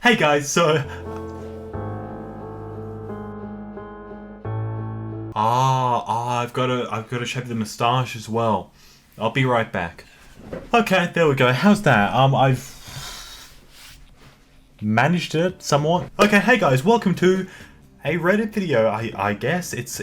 Hey guys, so... I've got to shave the moustache as well. I'll be right back. Okay, there we go. How's that? I've managed it somewhat. Okay, hey guys, welcome to a Reddit video. I guess it's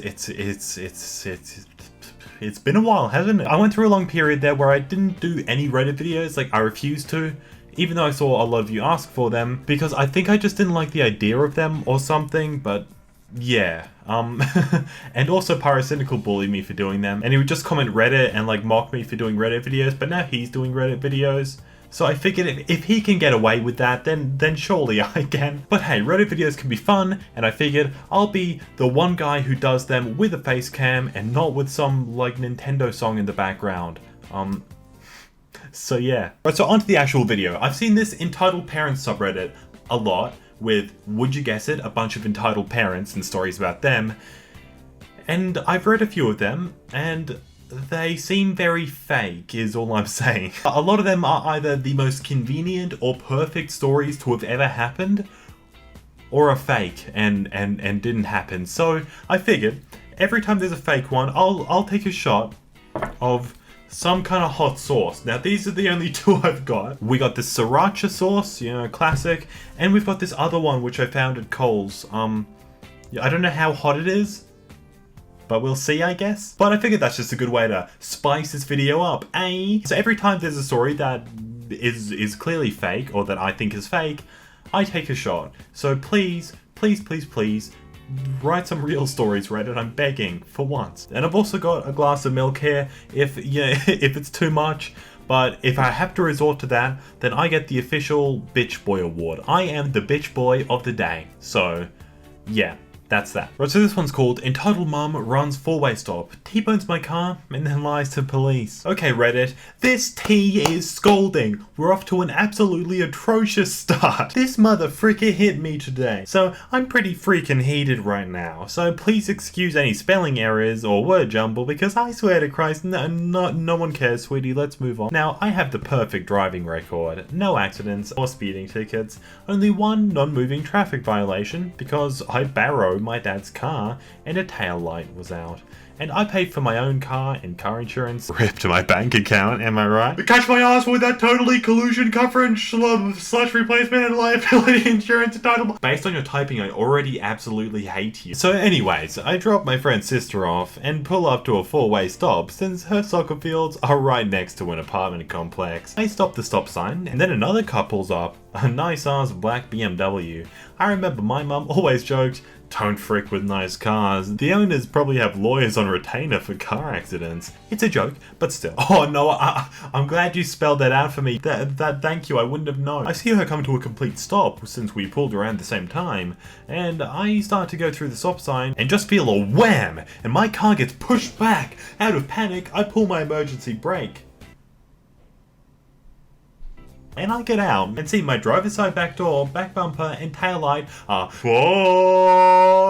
been a while, hasn't it? I went through a long period there where I didn't do any Reddit videos. Like, I refused to, even though I saw a lot of you ask for them, because I think I just didn't like the idea of them or something. But yeah, and also Pyrocynical bullied me for doing them, and he would just comment Reddit and like mock me for doing Reddit videos, but now he's doing Reddit videos. So I figured if he can get away with that, then surely I can. But hey, Reddit videos can be fun, and I figured I'll be the one guy who does them with a face cam and not with some like Nintendo song in the background. So yeah. Right, so onto the actual video. I've seen this Entitled Parents subreddit a lot with, would you guess it, a bunch of entitled parents and stories about them. And I've read a few of them, and they seem very fake, is all I'm saying. A lot of them are either the most convenient or perfect stories to have ever happened, or are fake and didn't happen. So I figured every time there's a fake one, I'll take a shot of some kind of hot sauce. Now these are the only two I've got. We got this sriracha sauce, you know, classic, and we've got this other one which I found at Kohl's. Yeah, I don't know how hot it is, but we'll see, I guess. But I figured that's just a good way to spice this video up, eh? So every time there's a story that is clearly fake, or that I think is fake, I take a shot. So please, please, please, please, write some real stories, Reddit. I'm begging for once. And I've also got a glass of milk here if it's too much. But if I have to resort to that, then I get the official Bitch Boy award. I am the Bitch Boy of the day. So yeah, that's that. Right, so this one's called Entitled Mum Runs Four-Way Stop, T-bones my car, and then lies to police. Okay, Reddit, this T is scolding. We're off to an absolutely atrocious start. This mother freaking hit me today. So I'm pretty freaking heated right now. So please excuse any spelling errors or word jumble, because I swear to Christ, no one cares, sweetie. Let's move on. Now, I have the perfect driving record. No accidents or speeding tickets. Only one non-moving traffic violation, because I borrowed my dad's car and a tail light was out. And I paid for my own car and car insurance. Ripped my bank account, am I right? Catch my ass with that totally collusion coverage slash replacement and liability insurance entitlement. Based on your typing, I already absolutely hate you. So anyways, I drop my friend's sister off and pull up to a four-way stop since her soccer fields are right next to an apartment complex. I stop the stop sign and then another car pulls up, a nice-ass black BMW. I remember my mum always joked, "Don't frick with nice cars. The owners probably have lawyers on retainer for car accidents." It's a joke, but still. Oh no, I'm glad you spelled that out for me. Thank you, I wouldn't have known. I see her come to a complete stop since we pulled around at the same time, and I start to go through the stop sign and just feel a wham, and my car gets pushed back. Out of panic, I pull my emergency brake. And I get out and see my driver's side back door, back bumper, and taillight are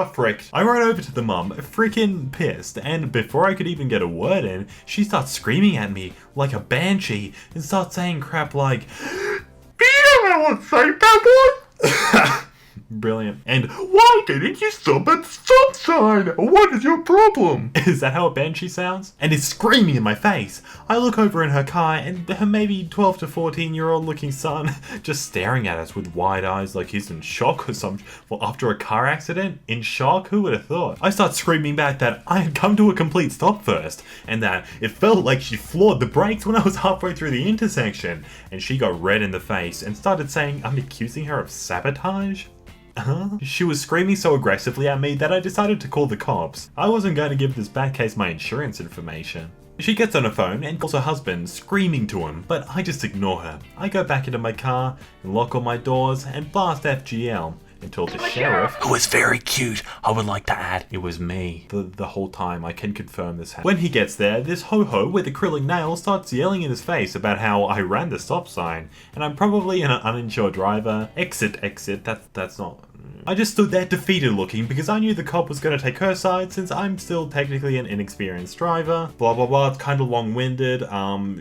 fricked. I run over to the mum, freaking pissed, and before I could even get a word in, she starts screaming at me like a banshee and starts saying crap like, "Do you know what say that one?" Brilliant. And "Why didn't you stop at the stop sign? What is your problem?" Is that how a banshee sounds? And is screaming in my face. I look over in her car and her maybe 12 to 14-year-old looking son just staring at us with wide eyes like he's in shock or something. Well, after a car accident? In shock? Who would have thought? I start screaming back that I had come to a complete stop first, and that it felt like she floored the brakes when I was halfway through the intersection. And she got red in the face and started saying I'm accusing her of sabotage. She was screaming so aggressively at me that I decided to call the cops. I wasn't going to give this bad case my insurance information. She gets on her phone and calls her husband, screaming to him, but I just ignore her. I go back into my car and lock all my doors and blast FGL until the sheriff, who was very cute, I would like to add, it was me the whole time. I can confirm this. When he gets there, this ho-ho with acrylic nails starts yelling in his face about how I ran the stop sign and I'm probably an uninsured driver. Exit, that's not... I just stood there defeated looking because I knew the cop was going to take her side since I'm still technically an inexperienced driver. Blah blah blah, it's kind of long-winded.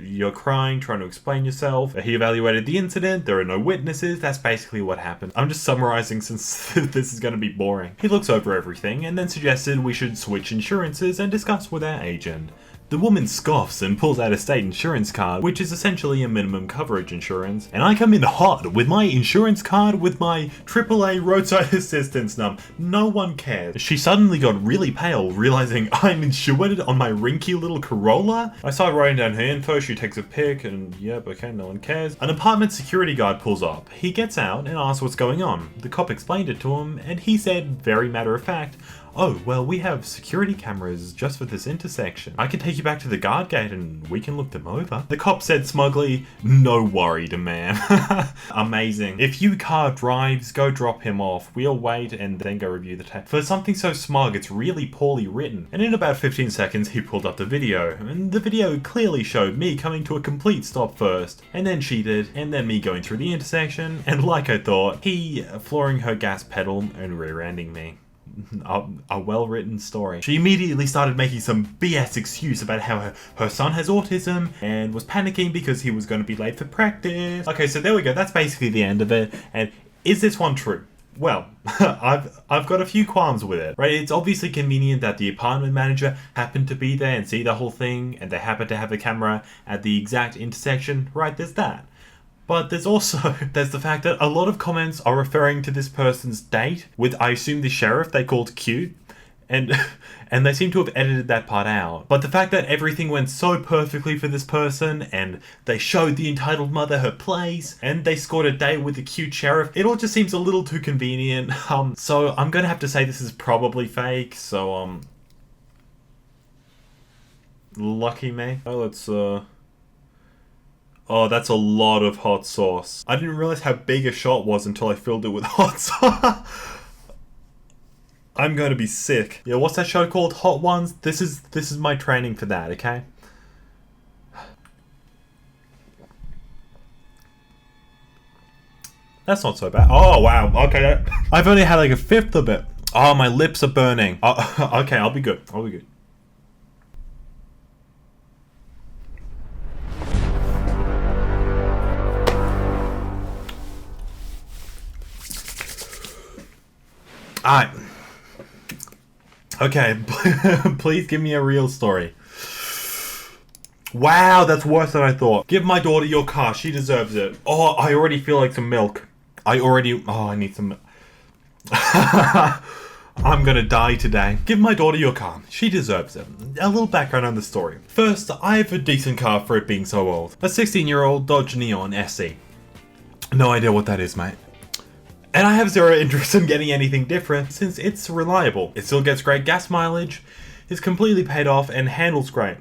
You're crying, trying to explain yourself. He evaluated the incident, there are no witnesses, that's basically what happened. I'm just summarizing since this is going to be boring. He looks over everything and then suggested we should switch insurances and discuss with our agent. The woman scoffs and pulls out a state insurance card, which is essentially a minimum coverage insurance, and I come in hot with my insurance card with my AAA roadside assistance number. No one cares. She suddenly got really pale, realizing I'm insured on my rinky little Corolla. I start writing down her info, she takes a pic, and yep, okay, no one cares. An apartment security guard pulls up. He gets out and asks what's going on. The cop explained it to him, and he said, very matter of fact, "Oh, well, we have security cameras just for this intersection. I can take you back to the guard gate and we can look them over." The cop said smugly, "No worry, ma'am." Amazing. If your car drives, go drop him off. We'll wait and then go review the tape. For something so smug, it's really poorly written. And in about 15 seconds, he pulled up the video. And the video clearly showed me coming to a complete stop first. And then she did. And then me going through the intersection. And like I thought, he flooring her gas pedal and rear-ending me. A well-written story. She immediately started making some BS excuse about how her son has autism and was panicking because he was going to be late for practice. Okay, so there we go. That's basically the end of it. And is this one true? Well, I've got a few qualms with it, right? It's obviously convenient that the apartment manager happened to be there and see the whole thing, and they happen to have a camera at the exact intersection, right? There's that. But there's the fact that a lot of comments are referring to this person's date with, I assume, the sheriff they called cute. And they seem to have edited that part out. But the fact that everything went so perfectly for this person, and they showed the entitled mother her place, and they scored a date with the cute sheriff, it all just seems a little too convenient. So I'm gonna have to say this is probably fake, so, lucky me. Oh, let's, oh, that's a lot of hot sauce. I didn't realize how big a shot was until I filled it with hot sauce. I'm going to be sick. Yeah, what's that show called? Hot Ones? This is my training for that, okay? That's not so bad. Oh, wow. Okay. I've only had like a fifth of it. Oh, my lips are burning. Okay, I'll be good. I'll be good. Alright. Okay, please give me a real story. Wow, that's worse than I thought. Give my daughter your car, she deserves it. Oh, I already feel like some milk. I need some milk. I'm gonna die today. Give my daughter your car, she deserves it. A little background on the story. First, I have a decent car for it being so old. A 16-year-old Dodge Neon SE. No idea what that is, mate. And I have zero interest in getting anything different since it's reliable. It still gets great gas mileage, is completely paid off, and handles great.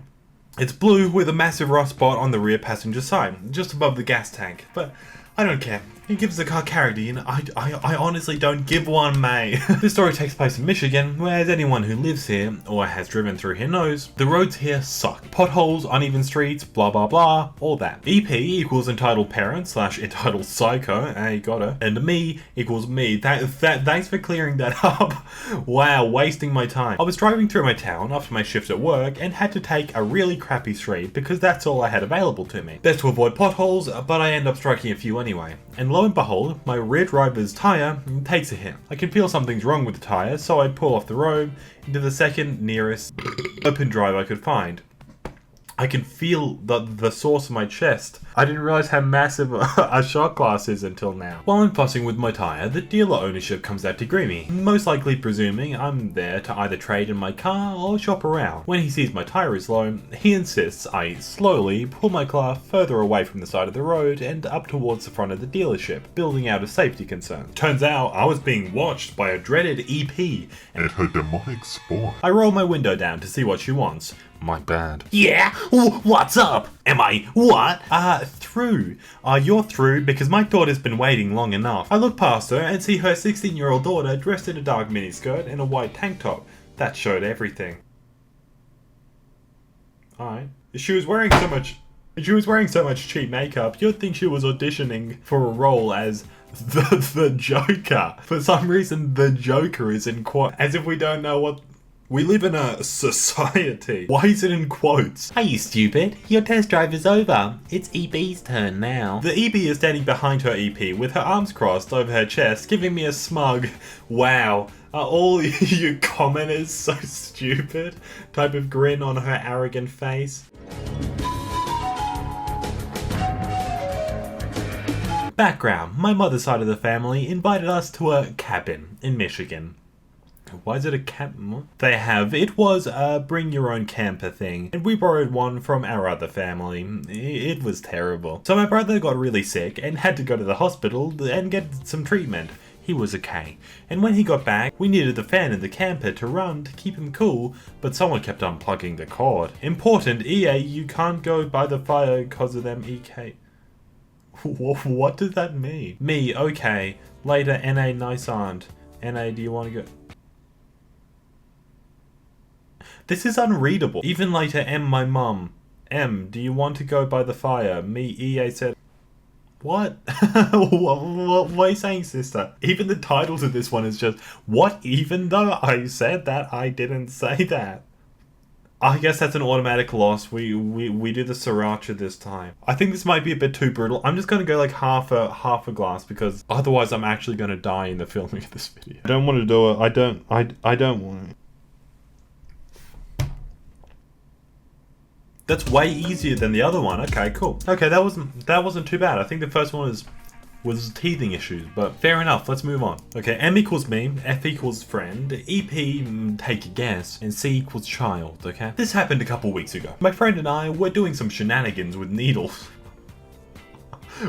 It's blue with a massive rust spot on the rear passenger side, just above the gas tank. But I don't care. It gives the car character, and I honestly don't give one, mate. This story takes place in Michigan, where as anyone who lives here, or has driven through here knows, the roads here suck. Potholes, uneven streets, blah blah blah, all that. EP equals entitled parent / entitled psycho, hey, got it. And me equals me. Thanks for clearing that up. Wow, wasting my time. I was driving through my town after my shift at work, and had to take a really crappy street, because that's all I had available to me. Best to avoid potholes, but I end up striking a few anyway. And lo and behold, my rear driver's tyre takes a hit. I can feel something's wrong with the tyre, so I pull off the road into the second nearest open drive I could find. I can feel the source of my chest. I didn't realize how massive a shot glass is until now. While I'm fussing with my tyre, the dealer ownership comes out to greet me, most likely presuming I'm there to either trade in my car or shop around. When he sees my tyre is low, he insists I slowly pull my car further away from the side of the road and up towards the front of the dealership, building out a safety concern. Turns out I was being watched by a dreaded EP and her demonic spawn. I roll my window down to see what she wants. My bad. Yeah? What's up? Am I what? Through. You're through because my daughter's been waiting long enough. I look past her and see her 16-year-old daughter dressed in a dark miniskirt and a white tank top. That showed everything. Alright. She was wearing so much cheap makeup, you'd think she was auditioning for a role as The Joker. For some reason, the Joker is in quotes. As if we don't know what... We live in a society. Why is it in quotes? Hey, you stupid. Your test drive is over. It's EB's turn now. The EB is standing behind her EP with her arms crossed over her chest, giving me a smug, wow, are all you commenters so stupid type of grin on her arrogant face. Background. My mother's side of the family invited us to a cabin in Michigan. Why is it a cabin? They have. It was a bring your own camper thing, and we borrowed one from our other family. It was terrible. So my brother got really sick and had to go to the hospital and get some treatment. He was okay. And when he got back, we needed the fan in the camper to run to keep him cool, but someone kept unplugging the cord. Important, EA, you can't go by the fire because of them EK. What does that mean? Me, okay. Later, NA, nice aunt. NA, do you want to go? This is unreadable. Even later, M, my mum. M, do you want to go by the fire? Me, EA said... What? What are you saying, sister? Even the title to this one is just, what, even though I said that, I didn't say that. I guess that's an automatic loss. We do the sriracha this time. I think this might be a bit too brutal. I'm just gonna go like half a glass because otherwise I'm actually gonna die in the filming of this video. I don't want to do it. I don't want to. That's way easier than the other one. Okay, cool. Okay, that wasn't too bad. I think the first one was teething issues, but fair enough. Let's move on. Okay, M equals me, F equals friend, EP take a guess, and C equals child. Okay, this happened a couple weeks ago. My friend and I were doing some shenanigans with needles.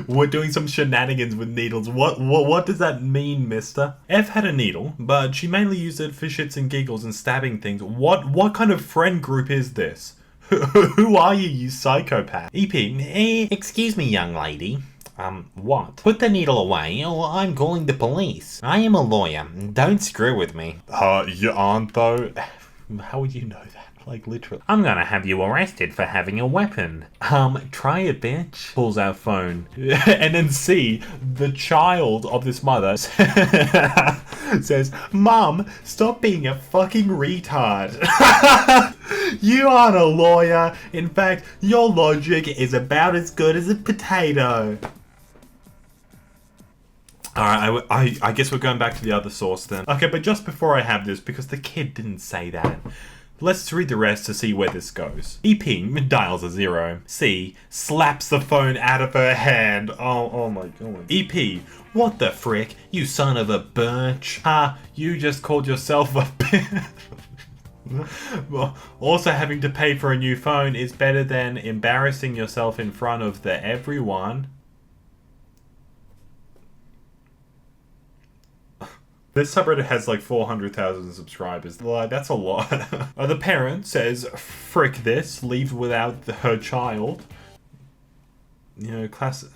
We're doing some shenanigans with needles. What does that mean, mister? F had a needle, but she mainly used it for shits and giggles and stabbing things. What kind of friend group is this? Who are you psychopath? EP, Excuse me, young lady. What? Put the needle away or I'm calling the police. I am a lawyer. Don't screw with me. You aren't though? How would you know that? Like, literally. I'm gonna have you arrested for having a weapon. Try it, bitch. Pulls out phone. And then C, the child of this mother, says, Mom, stop being a fucking retard. You aren't a lawyer. In fact, your logic is about as good as a potato. Alright, I guess we're going back to the other source then. Okay, but just before I have this, because the kid didn't say that, let's read the rest to see where this goes. EP dials a 0. C slaps the phone out of her hand. Oh my god. EP, what the frick? You son of a bitch. You just called yourself a bitch. Well, also having to pay for a new phone is better than embarrassing yourself in front of everyone. This subreddit has like 400,000 subscribers. Like, that's a lot. The parent says, frick this, leave without her child. You know, classic.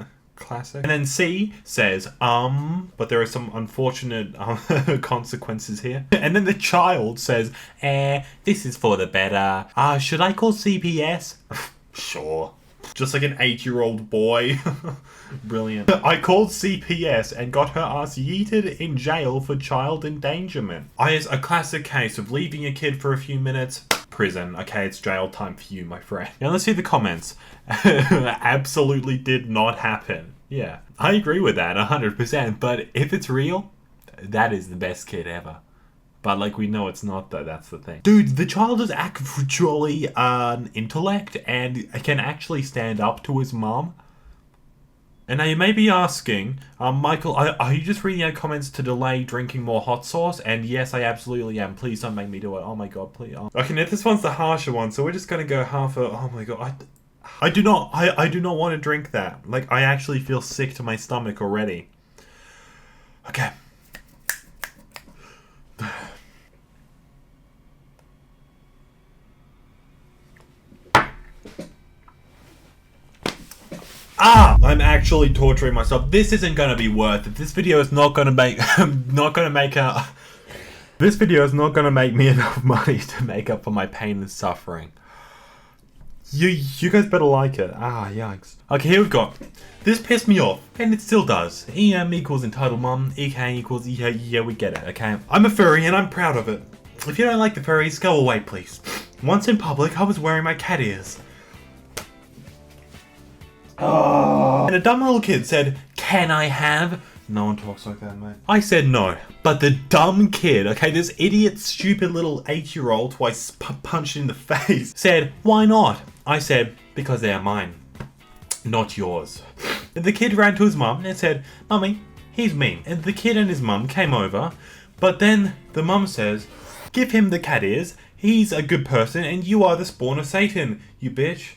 And then C says, but there are some unfortunate consequences here. And then the child says, this is for the better. Should I call CPS? Sure. Just like an 8-year-old boy. Brilliant. I called CPS and got her ass yeeted in jail for child endangerment. It's a classic case of leaving a kid for a few minutes. Prison. Okay, it's jail time for you, my friend. Now let's see the comments. Absolutely did not happen. Yeah, I agree with that 100%, but if it's real, that is the best kid ever. But like, we know it's not though, that's the thing. Dude, the child is actually an intellect and can actually stand up to his mom. And now you may be asking, Michael, are you just reading out comments to delay drinking more hot sauce? And yes, I absolutely am. Please don't make me do it. Oh my god, please. Okay, now this one's the harsher one, so we're just gonna go half a... Oh my god, I do not want to drink that. Like, I actually feel sick to my stomach already. Okay. I'm actually torturing myself. This isn't gonna be worth it. This video is not gonna make This video is not gonna make me enough money to make up for my pain and suffering. You guys better like it. Ah, yikes. Okay, here we've got. This pissed me off, and it still does. EM equals entitled mum, EK equals yeah, we get it, okay? I'm a furry and I'm proud of it. If you don't like the furries, go away, please. Once in public, I was wearing my cat ears. Oh. And a dumb little kid said, "Can I have?" No one talks like that, mate. I said no. But the dumb kid, okay, this idiot, stupid little 8-year-old who I punched in the face, said, "Why not?" I said, "Because they are mine, not yours." And the kid ran to his mum and said, "Mummy, he's me." And the kid and his mum came over, but then the mum says, "Give him the cat ears. He's a good person and you are the spawn of Satan, you bitch."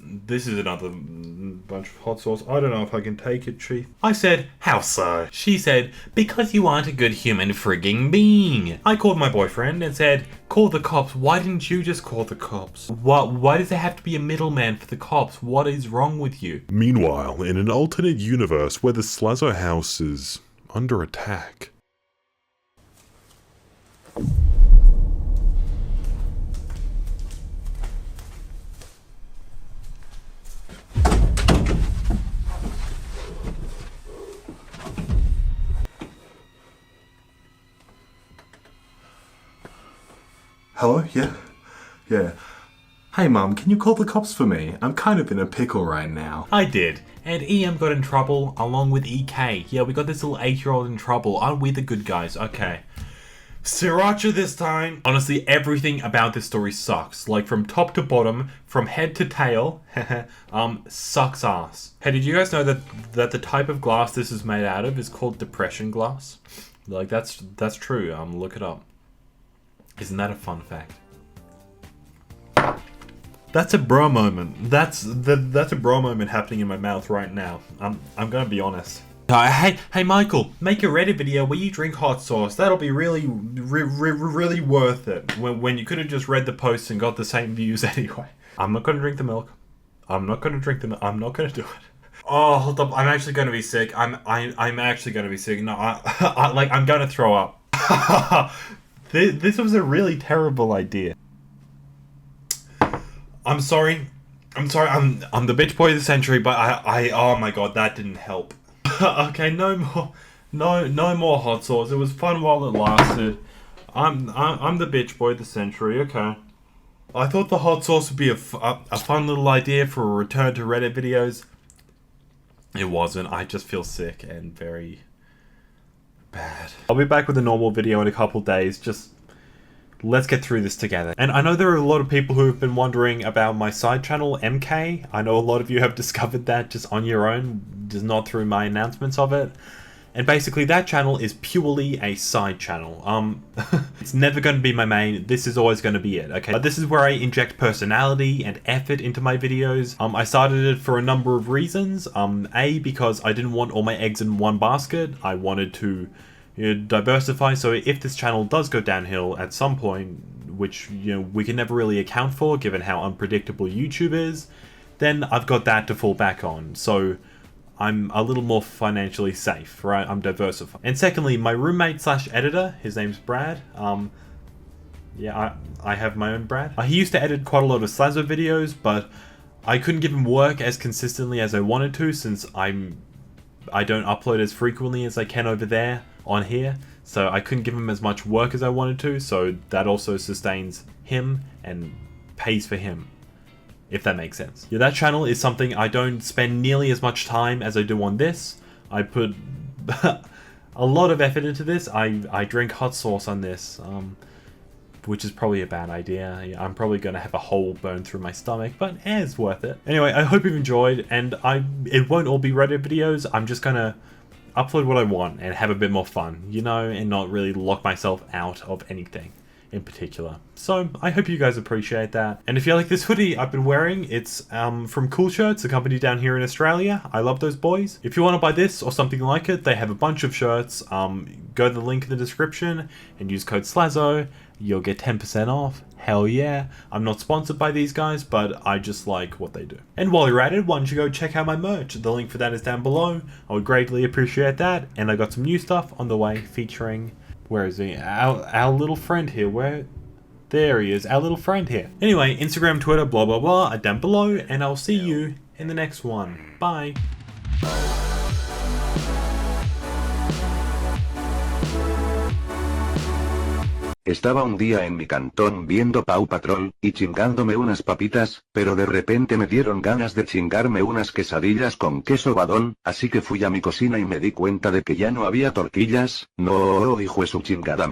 This is another bunch of hot sauce. I don't know if I can take it, Chief. I said, "How so?" She said, "Because you aren't a good human frigging being." I called my boyfriend and said, "Call the cops. Why didn't you just call the cops? Why does there have to be a middleman for the cops? What is wrong with you?" Meanwhile, in an alternate universe where the Slazo house is under attack. Hello? Yeah. Hey Mum, can you call the cops for me? I'm kind of in a pickle right now. I did. And EM got in trouble along with EK. Yeah, we got this little 8-year-old in trouble. Aren't we the good guys? Okay. Sriracha this time. Honestly, everything about this story sucks. Like from top to bottom, from head to tail, sucks ass. Hey, did you guys know that the type of glass this is made out of is called depression glass? Like that's true. Look it up. Isn't that a fun fact? That's a bro moment. That's a bro moment happening in my mouth right now. I'm gonna be honest. Hey Michael, make a Reddit video where you drink hot sauce. That'll be really worth it. When you could have just read the post and got the same views anyway. I'm not gonna drink the milk. I'm not gonna drink the milk. I'm not gonna do it. Oh, hold up. I'm actually gonna be sick. I'm actually gonna be sick. No, I'm gonna throw up. This was a really terrible idea. I'm sorry. I'm the bitch boy of the century, but I oh my god, that didn't help. Okay, no more hot sauce. It was fun while it lasted. I'm the bitch boy of the century. Okay. I thought the hot sauce would be a fun little idea for a return to Reddit videos. It wasn't. I just feel sick and very bad. I'll be back with a normal video in a couple days. Just let's get through this together. And I know there are a lot of people who have been wondering about my side channel, MK. I know a lot of you have discovered that just on your own, just not through my announcements of it. And basically that channel is purely a side channel. It's never going to be my main. This is always going to be it, okay? But this is where I inject personality and effort into my videos. I started it for a number of reasons. A, because I didn't want all my eggs in one basket. I wanted to diversify, so if this channel does go downhill at some point, which we can never really account for given how unpredictable YouTube is, then I've got that to fall back on. So I'm a little more financially safe, right? I'm diversified. And secondly, my roommate slash editor, his name's Brad. Yeah, I have my own Brad. He used to edit quite a lot of Slazo videos, but I couldn't give him work as consistently as I wanted to since I don't upload as frequently as I can over there on here. So I couldn't give him as much work as I wanted to, so that also sustains him and pays for him, if that makes sense. Yeah, that channel is something I don't spend nearly as much time as I do on this. I put a lot of effort into this. I drink hot sauce on this, which is probably a bad idea. I'm probably going to have a hole burn through my stomach, but it's worth it. Anyway, I hope you've enjoyed, and it won't all be Reddit videos. I'm just going to upload what I want and have a bit more fun, and not really lock myself out of anything in particular. So I hope you guys appreciate that. And if you like this hoodie I've been wearing, it's from Cool Shirts, a company down here in Australia. I love those boys. If you want to buy this or something like it, they have a bunch of shirts. Go to the link in the description and use code Slazo. You'll get 10% off. Hell yeah. I'm not sponsored by these guys, but I just like what they do. And while you're at it, why don't you go check out my merch? The link for that is down below. I would greatly appreciate that. And I got some new stuff on the way featuring, where is he? Our little friend here. There he is, our little friend here. Anyway, Instagram, Twitter, blah blah blah are down below, and I'll see you in the next one. Bye. Estaba un día en mi cantón viendo Paw Patrol, y chingándome unas papitas, pero de repente me dieron ganas de chingarme unas quesadillas con queso badón, así que fui a mi cocina y me di cuenta de que ya no había tortillas. No, hijo de su chingada madre.